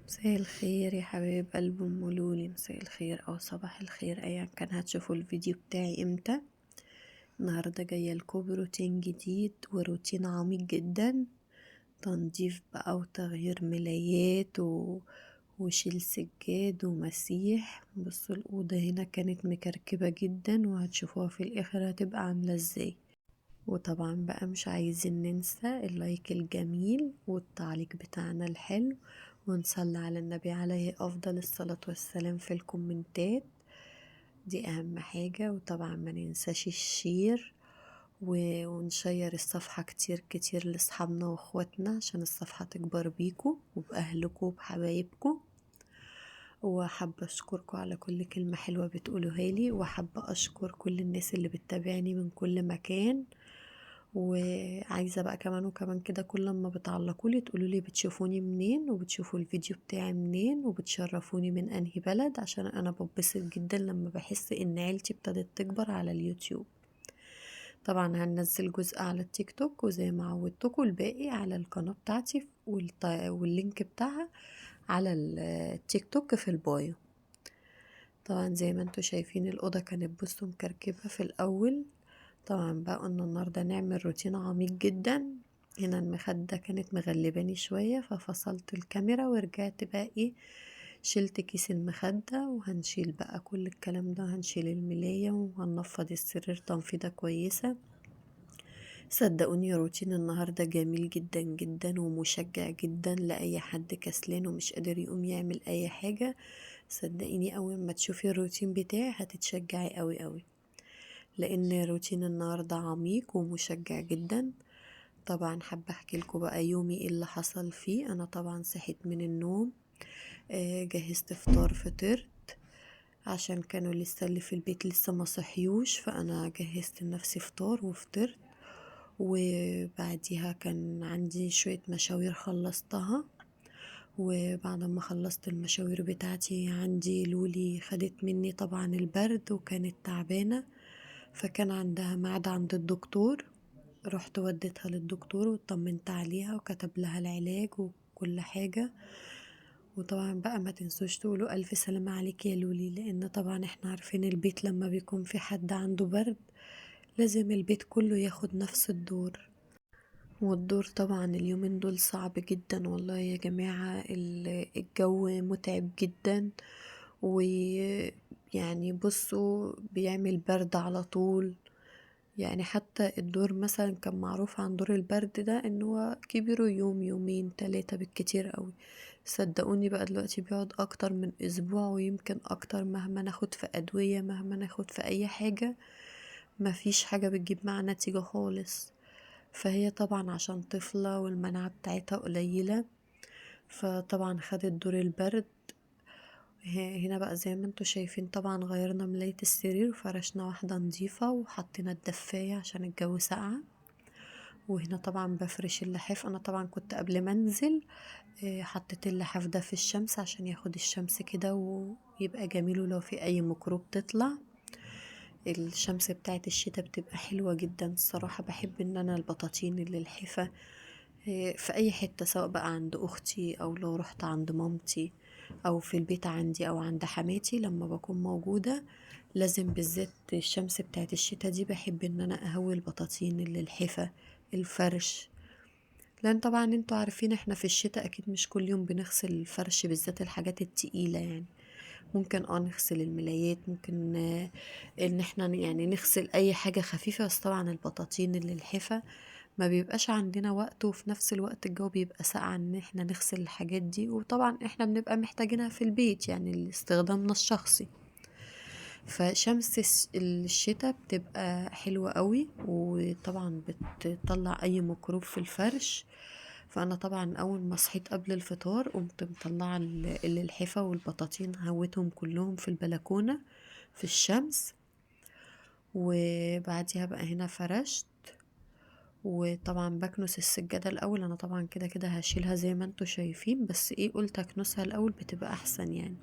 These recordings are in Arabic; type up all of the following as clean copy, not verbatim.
مساء الخير يا حبايب قلب ام لولي، مساء الخير او صباح الخير ايا كان هتشوفوا الفيديو بتاعي امتى. النهارده جايه لكم بروتين جديد وروتين عميق جدا. تنظيف بقى وتغيير ملايات وشيل سجاد ومسيح. بصوا الاوضه هنا كانت مكركبه جدا وهتشوفوها في الاخر هتبقى عامله ازاي. وطبعا بقى مش عايزين ننسى اللايك الجميل والتعليق بتاعنا الحلو، ونصلي على النبي عليه أفضل الصلاة والسلام في الكومنتات، دي أهم حاجة. وطبعا ما ننساش الشير ونشير الصفحة كتير كتير لأصحابنا وأخواتنا عشان الصفحة تكبر بيكو وبأهلكو وبحبايبكو. وحابة أشكركم على كل كلمة حلوة بتقولوها لي، وحابة أشكر كل الناس اللي بتتابعني من كل مكان. وعايزة بقى كمان وكمان كده كل ما بتعلقولي تقولولي بتشوفوني منين وبتشوفوا الفيديو بتاعي منين وبتشرفوني من انهي بلد، عشان انا ببسط جدا لما بحس ان عيلتي ابتدت تكبر على اليوتيوب. طبعا هننزل جزء على التيك توك، وزي ما عودتكم الباقي على القناة بتاعتي واللينك بتاعها على التيك توك في البايو. طبعا زي ما انتوا شايفين الأوضة كانت بصوا مكركبة في الأول. طبعا بقى قلنا النهاردة نعمل روتين عميق جدا. هنا المخدة كانت مغلباني شوية ففصلت الكاميرا ورجعت بقى ايه، شلت كيس المخدة وهنشيل بقى كل الكلام ده، هنشيل الملاية وهنفض السرير تنفيضة كويسة. صدقوني روتين النهاردة جميل جدا جدا ومشجع جدا لأي حد كسلان ومش قادر يقوم يعمل أي حاجة. صدقيني أول ما تشوفي الروتين بتاعي هتتشجعي قوي قوي، لان روتين النهارده عميق ومشجع جدا. طبعا حابه احكي لكم بقى يومي ايه اللي حصل فيه. انا طبعا صحيت من النوم، جهزت فطار، فطرت عشان كانوا لسه اللي في البيت لسه ما صحيوش، فانا جهزت لنفسي فطار وفطرت. وبعديها كان عندي شويه مشاوير خلصتها. وبعد ما خلصت المشاوير بتاعتي عندي لولي خدت مني طبعا البرد وكانت تعبانة، فكان عندها ميعاد عند الدكتور. رحت وديتها للدكتور وطمنت عليها وكتب لها العلاج وكل حاجة. وطبعا بقى ما تنسوش تقولوا ألف سلامة عليك يا لولي، لأن طبعا احنا عارفين البيت لما بيكون في حد عنده برد لازم البيت كله ياخد نفس الدور. والدور طبعا اليومين دول صعب جدا والله يا جماعة، الجو متعب جدا. ويعني بصوا بيعمل برد على طول. يعني حتى الدور مثلا كان معروف عن دور البرد ده ان هو كبيره يوم يومين تلاتة بالكتير قوي. صدقوني بقى دلوقتي بيقعد اكتر من اسبوع ويمكن اكتر، مهما ناخد في ادوية مهما ناخد في اي حاجة مفيش حاجة بتجيب معاه نتيجة خالص. فهي طبعا عشان طفلة والمناعة بتاعتها قليلة، فطبعا خدت دور البرد. هنا بقى زي ما انتوا شايفين طبعا غيرنا ملاية السرير وفرشنا واحدة نظيفة وحطينا الدفاية عشان الجو ساقعة. وهنا طبعا بفرش اللحاف. انا طبعا كنت قبل ما انزل حطيت اللحاف ده في الشمس عشان ياخد الشمس كده ويبقى جميل، ولو في اي ميكروب تطلع. الشمس بتاعت الشتاء بتبقى حلوة جدا الصراحة. بحب ان انا البطاطين اللي الحفة في اي حتة، سواء بقى عند اختي او لو رحت عند مامتي او في البيت عندي او عند حماتي لما بكون موجودة، لازم بالذات الشمس بتاعت الشتاء دي بحب ان انا اهوي البطاطين اللي الحفة، الفرش. لان طبعا انتوا عارفين احنا في الشتاء اكيد مش كل يوم بنغسل الفرش، بالذات الحاجات التقيلة يعني. ممكن نغسل الملايات، ممكن ان احنا يعني نغسل اي حاجة خفيفة، بس طبعا البطاطين اللي الحفة ما بيبقاش عندنا وقت، وفي نفس الوقت الجو بيبقى ساقع ان احنا نغسل الحاجات دي، وطبعا احنا بنبقى محتاجينها في البيت يعني لاستخدامنا الشخصي. فشمس الشتاء بتبقى حلوة قوي وطبعا بتطلع اي ميكروب في الفرش. فانا طبعا اول ما صحيت قبل الفطار قمت مطلعه الحفا والبطاطين، هويتهم كلهم في البلكونه في الشمس. وبعديها بقى هنا فرشت. وطبعا بكنس السجاده الاول. انا طبعا كده كده هشيلها زي ما انتوا شايفين، بس ايه قلت اكنسها الاول بتبقى احسن يعني،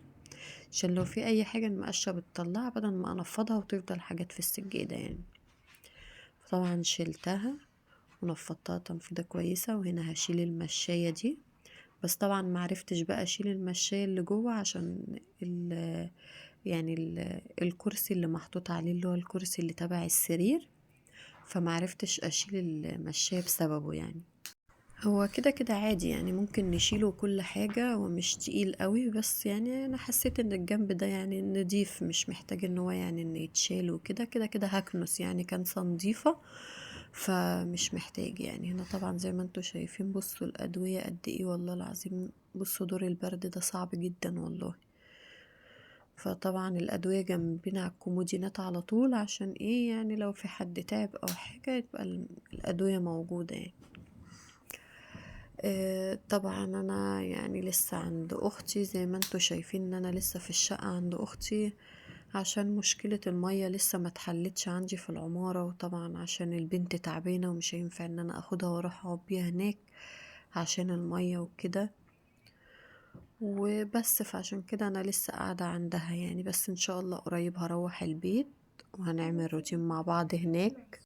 عشان لو في اي حاجه المقشه بتطلعها بدل ما انفضها وتفضل حاجات في السجاده يعني. طبعا شلتها ونفضتها تنفيضة كويسة. وهنا هشيل المشاية دي بس طبعا معرفتش بقى اشيل المشاية اللي جوه عشان يعني الكرسي اللي محطوط عليه اللي هو الكرسي اللي تبع السرير، فمعرفتش اشيل المشاية بسببه يعني. هو كده كده عادي يعني، ممكن نشيله كل حاجة ومش تقيل قوي، بس يعني انا حسيت ان الجنب ده يعني نضيف، مش محتاج ان هو يعني ان يتشال وكده، كده كده هكنس يعني، كنسة نضيفة فمش محتاج يعني. هنا طبعا زي ما انتوا شايفين، بصوا الأدوية قد ايه والله العظيم، بصوا دور البرد ده صعب جدا والله. فطبعا الأدوية جنبنا على الكومودينات على طول، عشان ايه يعني لو في حد تعب او حاجة يبقى الأدوية موجودة يعني. طبعا انا يعني لسه عند اختي، زي ما انتوا شايفين ان انا لسه في الشقة عند اختي، عشان مشكلة المية لسه ما اتحلتش عندي في العمارة، وطبعا عشان البنت تعبانة ومش هينفع ان انا اخدها واروح اقعد بيها هناك عشان المية وكده وبس. فعشان كده انا لسه قاعدة عندها يعني، بس ان شاء الله قريب هروح البيت وهنعمل روتين مع بعض هناك،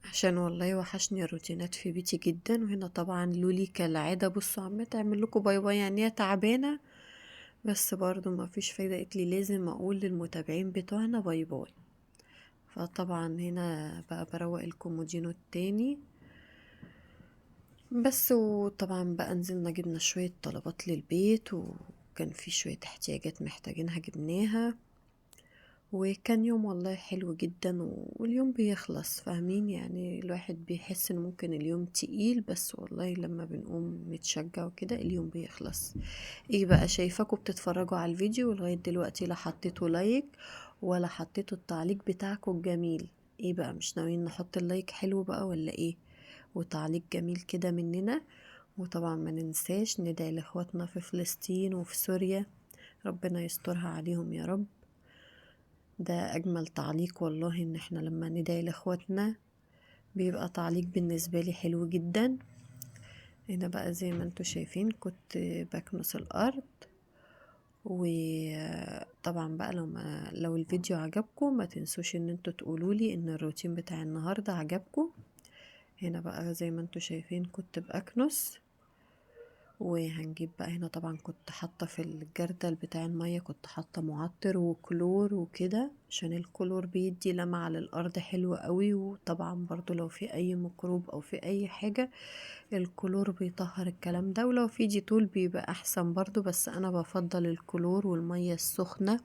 عشان والله وحشني الروتينات في بيتي جدا. وهنا طبعا لولي كالعادة، بصوا عمالة تعمل لكم باي باي يعني، هي تعبانة بس برضو ما فيش فايدة، قلت لي لازم اقول للمتابعين بتوعنا باي باي. فطبعا هنا بقى بروق الكومودينو التاني بس. وطبعا بقى نزلنا جبنا شوية طلبات للبيت، وكان في شوية احتياجات محتاجينها جبناها، وكان يوم والله حلو جدا، واليوم بيخلص فاهمين يعني. الواحد بيحس ان ممكن اليوم تقيل، بس والله لما بنقوم نتشجع وكده اليوم بيخلص. ايه بقى شايفاكم بتتفرجوا على الفيديو لغاية دلوقتي، لا حطيتوا لايك ولا حطيتوا التعليق بتاعكم الجميل؟ ايه بقى مش ناويين نحط اللايك حلو بقى ولا ايه؟ وتعليق جميل كده مننا. وطبعا ما ننساش ندعي لاخواتنا في فلسطين وفي سوريا، ربنا يسترها عليهم يا رب. ده اجمل تعليق والله، ان احنا لما ندعي لاخواتنا بيبقى تعليق بالنسبة لي حلو جدا. هنا بقى زي ما انتوا شايفين كنت بكنس الارض. وطبعا بقى لو الفيديو عجبكم ما تنسوش ان انتوا تقولولي ان الروتين بتاع النهاردة عجبكم. هنا بقى زي ما انتوا شايفين كنت بأكنس. وهنجيب بقى هنا طبعا كنت حاطة في الجردل بتاع المية، كنت حاطة معطر وكلور وكده، عشان الكلور بيدي لمعة للأرض حلوة قوي. وطبعا برضو لو في أي ميكروب أو في أي حاجة الكلور بيطهر الكلام ده، ولو في ديتول بيبقى أحسن برضو، بس أنا بفضل الكلور والمية السخنة،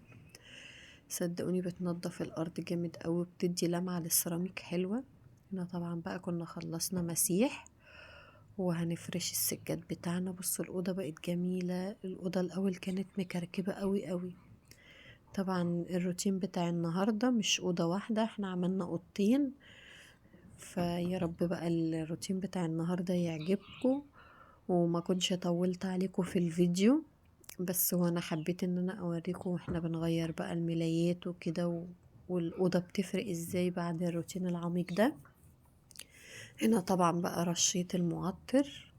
صدقوني بتنضف الأرض جامد قوي، بتدي لمعة للسيراميك حلوة. هنا طبعا بقى كنا خلصنا مسيح وهنفرش السجاد بتاعنا. بصوا الأوضة بقت جميلة، الأوضة الأول كانت مكركبة قوي قوي. طبعا الروتين بتاع النهاردة مش أوضة واحدة، احنا عملنا أوضتين، فيا رب بقى الروتين بتاع النهاردة يعجبكم وما كنش طولت عليكم في الفيديو. بس هو انا حبيت ان انا اوريكم واحنا بنغير بقى الملايات وكده والأوضة بتفرق ازاي بعد الروتين العميق ده. هنا طبعا بقى رشيت المعطر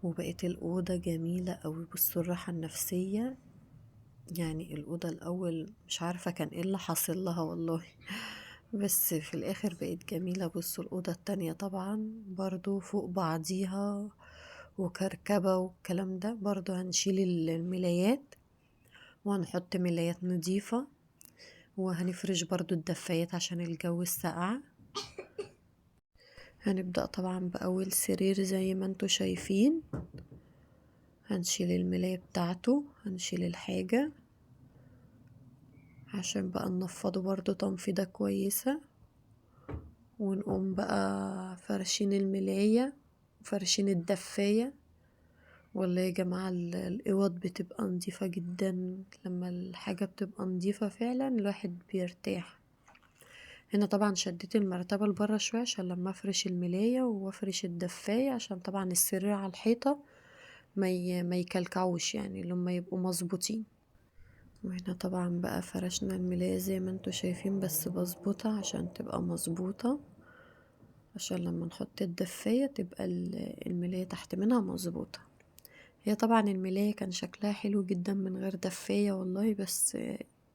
وبقت الأوضة جميلة قوي. بصوا الراحة النفسية يعني، الأوضة الأول مش عارفة كان ايه اللي حاصل لها والله بس في الآخر بقت جميلة. بصوا الأوضة التانية طبعا برضو فوق بعضيها وكركبة والكلام ده، برضو هنشيل الملايات وهنحط ملايات نضيفة، وهنفرش برضو الدفايات عشان الجو الساقع. هنبدأ طبعا بأول سرير زي ما انتوا شايفين، هنشيل الملاية بتاعته، هنشيل الحاجة عشان بقى ننفضه برضو تنفيضة كويسة، ونقوم بقى فرشين الملاية فرشين الدفاية. والله يا جماعة الأوض بتبقى نظيفة جدا، لما الحاجة بتبقى نظيفة فعلا الواحد بيرتاح. هنا طبعا شديت المرتبة لبرا شوية عشان لما افرش الملاية وافرش الدفاية، عشان طبعا السرير على الحيطة ما يكلكعوش يعني لما يبقوا مظبوطين. وهنا طبعا بقى فرشنا الملاية زي ما انتوا شايفين، بس بظبطها عشان تبقى مظبوطة، عشان لما نحط الدفاية تبقى الملاية تحت منها مظبوطة. هي طبعا الملاية كان شكلها حلو جدا من غير دفاية والله، بس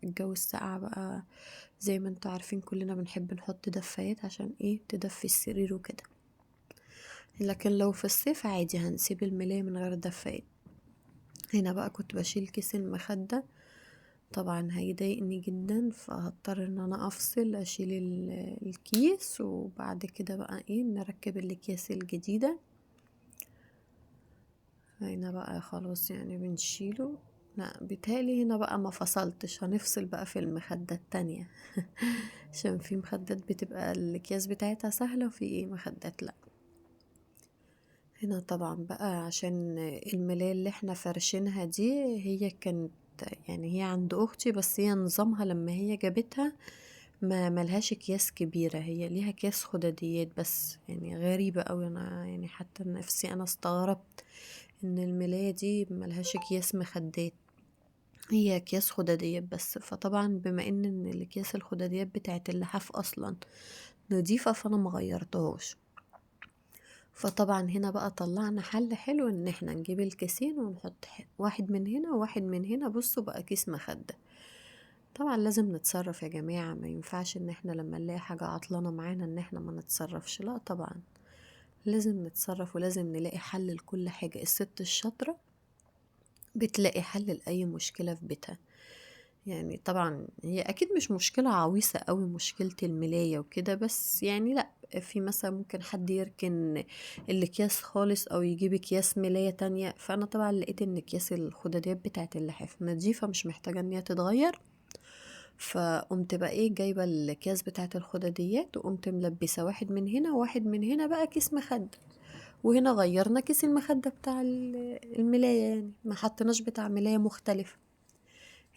الجو الساقع بقى زي ما انتوا عارفين كلنا بنحب نحط دفايات عشان ايه تدفي السرير وكده. لكن لو في الصيف عادي هنسيب الملاية من غير دفاية. هنا بقى كنت بشيل كيس المخدة، طبعا هيضايقني جدا، فهضطر ان انا افصل اشيل الكيس، وبعد كده بقى ايه نركب الاكياس الجديدة. هنا بقى خلاص يعني بنشيله. لا بيتهيألي هنا بقى ما فصلتش، هنفصل بقى في المخدة التانية عشان في مخدات بتبقى الاكياس بتاعتها سهلة، وفي ايه مخدات لا. هنا طبعا بقى عشان الملاية اللي احنا فرشينها دي هي كانت يعني هي عند اختي، بس هي نظامها لما هي جابتها ما ملهاش اكياس كبيرة، هي ليها اكياس خداديات بس. يعني غريبة اوي، انا يعني حتى نفسي انا استغربت ان الملاية دي ملهاش اكياس مخدات، هي اكياس خداديات بس. فطبعا بما ان الاكياس الخداديات بتاعت اللحاف اصلا نضيفة، فانا مغيرتهاش. فطبعا هنا بقى طلعنا حل حلو ان احنا نجيب الكيسين ونحط واحد من هنا وواحد من هنا. بصوا بقى كيس مخدة. طبعا لازم نتصرف يا جماعة، ما ينفعش ان احنا لما نلاقي حاجة عطلانة معانا ان احنا ما نتصرفش، لا طبعا لازم نتصرف، ولازم نلاقي حل لكل حاجة. الست الشاطرة بتلاقي حل لأي مشكلة في بيتها. يعني طبعا هي اكيد مش مشكلة عويصة قوي مشكلة الملاية وكده، بس يعني لا، في مثلا ممكن حد يركن الاكياس خالص او يجيب اكياس ملاية تانية. فانا طبعا لقيت ان اكياس الخداديات بتاعت اللحاف نضيفة مش محتاجة ان هي تتغير، فقمت بقى ايه جايبة الاكياس بتاعت الخداديات، وقمت ملبسة واحد من هنا وواحد من هنا بقى كيس مخدة. وهنا غيرنا كيس المخدة بتاع الملاية، يعني ما حطيناش بتاع ملاية مختلفة.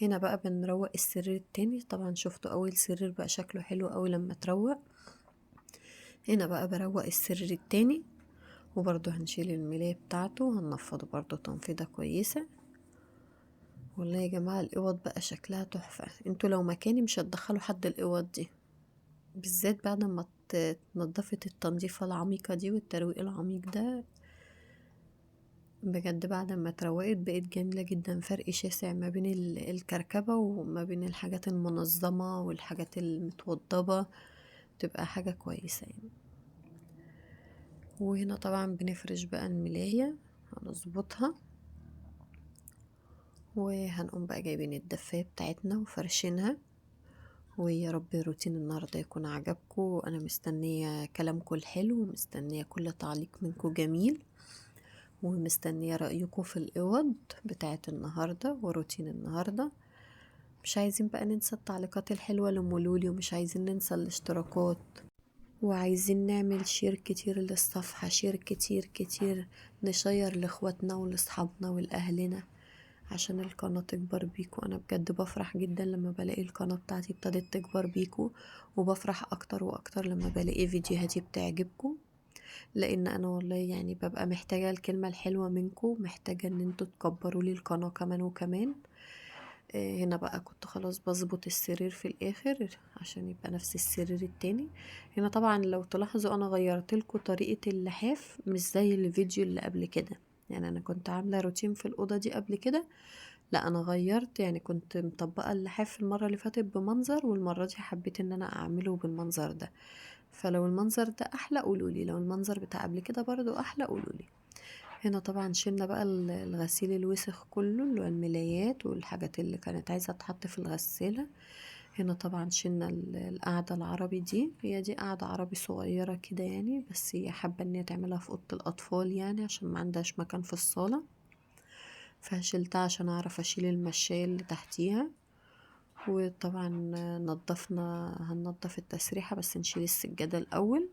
هنا بقى بنروق السرير التاني، طبعا شفتوا اول سرير بقى شكله حلو قوي لما تروق. هنا بقى بروق السرير التاني، وبرضو هنشيل الملاية بتاعته وهننفضه برضو تنفيضة كويسة. والله يا جماعة الاوض بقى شكلها تحفة، انتوا لو مكاني مش هتدخلوا حد الاوض دي، بالذات بعد ما اتنضفت التنظيفة العميقة دي والترويق العميق ده. بجد بعد ما اتروقت بقت جميلة جدا، فرق شاسع ما بين الكركبة وما بين الحاجات المنظمة والحاجات المتوضبة، تبقى حاجة كويسة يعني. وهنا طبعا بنفرش بقى الملاية، هنظبطها، وهنقوم بقى جايبين الدفاية بتاعتنا وفرشينها. ويا رب روتين النهاردة يكون عجبكم، أنا مستنية كلامكم الحلو، ومستنية كل تعليق منكم جميل، ومستنية رأيكم في الأوض بتاعت النهاردة وروتين النهاردة. مش عايزين بقى ننسى التعليقات الحلوة لمولولي، ومش عايزين ننسى الاشتراكات، وعايزين نعمل شير كتير للصفحة، شير كتير كتير، نشير لاخواتنا ولاصحابنا ولاهلنا عشان القناة تكبر بيكو. انا بجد بفرح جدا لما بلاقي القناة بتاعتي ابتدت تكبر بيكو، وبفرح اكتر واكتر لما بلاقي فيديوهاتي بتعجبكم، لان انا والله يعني ببقى محتاجة الكلمة الحلوة منكم، محتاجة ان انتوا تكبروا لي القناة كمان وكمان. هنا بقى كنت خلاص بظبط السرير في الاخر عشان يبقى نفس السرير التاني. هنا طبعا لو تلاحظوا انا غيرت لكم طريقة اللحاف مش زي الفيديو اللي قبل كده، يعني انا كنت عاملة روتين في الأوضة دي قبل كده، لا انا غيرت، يعني كنت مطبقة اللحاف المرة اللي فاتت بمنظر، والمرة دي حبيت ان انا اعمله بالمنظر ده. فلو المنظر ده احلى قولولي، لو المنظر بتاع قبل كده برضو احلى قولولي. هنا طبعا شلنا بقى الغسيل الوسخ كله اللي هو الملايات والحاجات اللي كانت عايزة تحط في الغسالة. هنا طبعا شلنا القعدة العربي دي، هي دي قعدة عربي صغيرة كده يعني، بس هي حابة ان هي تعملها في أوضة الأطفال يعني عشان ما عندهاش مكان في الصالة، فشلتها عشان اعرف اشيل المشاية اللي تحتيها. وطبعا هننضف التسريحة، بس نشيل السجادة الأول.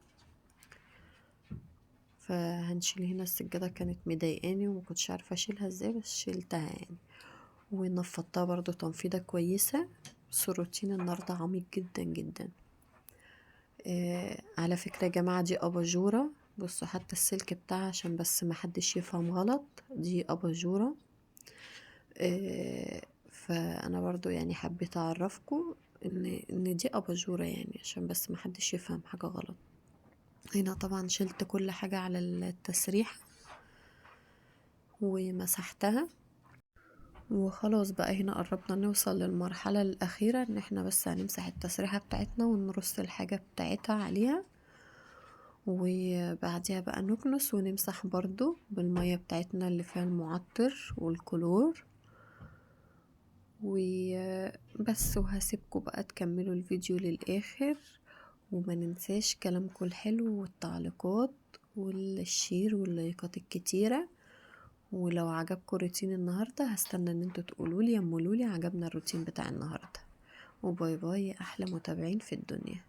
فهنشيل هنا السجادة كانت مضايقاني ومكنتش عارفة اشيلها ازاي، بس شيلتها يعني، ونفضتها برضو تنفيضة كويسة. بس الروتين النهاردة عميق جدا جدا. على فكرة يا جماعة دي أباجورة، بصوا حتى السلك بتاعها عشان بس محدش يفهم غلط، دي أباجورة. فأنا برضو يعني حبيت أعرفكم إن دي أباجورة، يعني عشان بس محدش يفهم حاجة غلط. هنا طبعا شلت كل حاجة على التسريح ومسحتها، وخلاص بقى هنا قربنا نوصل للمرحلة الأخيرة، ان احنا بس هنمسح التسريحة بتاعتنا ونرص الحاجة بتاعتها عليها. وبعدها بقى نكنس ونمسح برضو بالمية بتاعتنا اللي فيها المعطر والكلور وبس. وهسيبكم بقى تكملوا الفيديو للآخر، وما ننساش كلامكم الحلو والتعليقات والشير واللايكات الكتيرة. ولو عجبكم روتين النهاردة هستنى ان انتوا تقولولي عجبنا الروتين بتاع النهاردة. وباي باي يا احلى متابعين في الدنيا.